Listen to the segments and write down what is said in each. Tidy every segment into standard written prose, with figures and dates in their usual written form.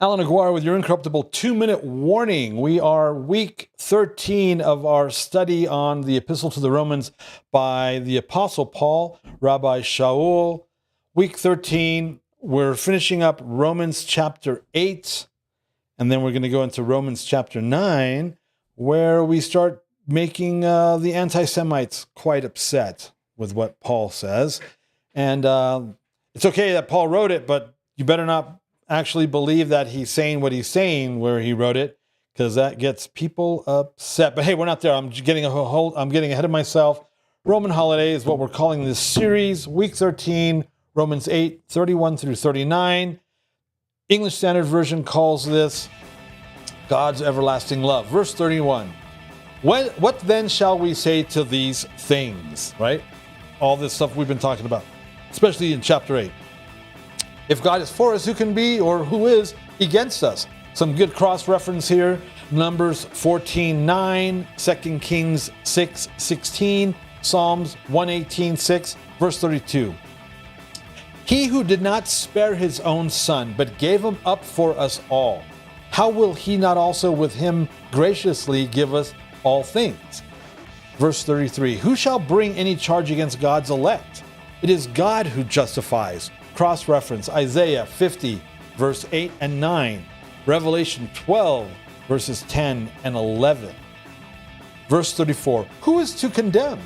Allan Aguirre with your Incorruptible 2-minute warning. We are week 13 of our study on the Epistle to the Romans by the Apostle Paul, Rabbi Shaul. Week 13, we're finishing up Romans chapter 8, and then we're going to go into Romans chapter 9, where we start making the anti-Semites quite upset with what Paul says. And it's okay that Paul wrote it, but you better not actually believe that he's saying what he's saying where he wrote it, because that gets people upset. But hey, we're not there. I'm getting ahead of myself. Roman holiday is what we're calling this series, week 13, Romans 8, 31 through 39. English Standard Version calls this God's everlasting love. Verse 31. What then shall we say to these things, right? All this stuff we've been talking about, especially in chapter 8. If God is for us, who can be or who is against us? Some good cross-reference here. Numbers 14:9, 2 Kings 6:16, Psalms 118:6, verse 32. He who did not spare his own son, but gave him up for us all, how will he not also with him graciously give us all things? Verse 33, who shall bring any charge against God's elect? It is God who justifies. Cross-reference, Isaiah 50, verse 8 and 9. Revelation 12, verses 10 and 11. Verse 34, who is to condemn?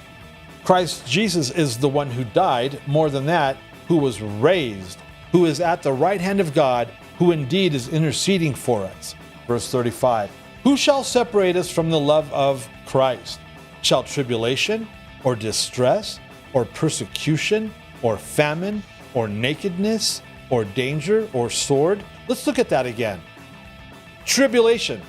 Christ Jesus is the one who died, more than that, who was raised, who is at the right hand of God, who indeed is interceding for us. Verse 35, who shall separate us from the love of Christ? Shall tribulation, or distress, or persecution, or famine, or nakedness, or danger, or sword? Let's look at that again. Tribulation.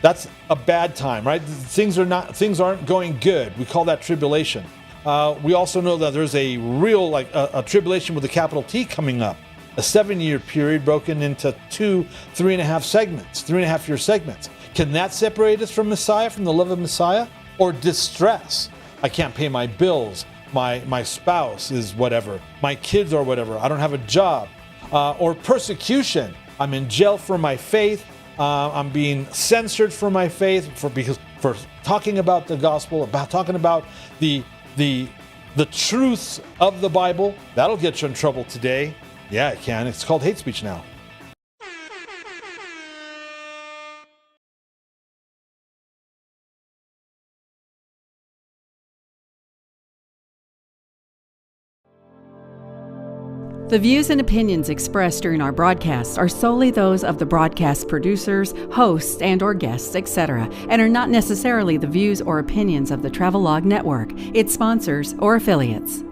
That's a bad time, right? Things aren't going good. We call that tribulation. We also know that there's a real, a tribulation with a capital T coming up. A 7-year period broken into 3.5-year segments. Can that separate us from Messiah, from the love of Messiah? Or distress? I can't pay my bills. My spouse is whatever. My kids are whatever. I don't have a job. Or persecution. I'm in jail for my faith. I'm being censored for my faith for talking about the gospel, about talking about the truths of the Bible. That'll get you in trouble today. Yeah, it can. It's called hate speech now. The views and opinions expressed during our broadcasts are solely those of the broadcast producers, hosts, and/or guests, etc., and are not necessarily the views or opinions of the Travelog Network, its sponsors, or affiliates.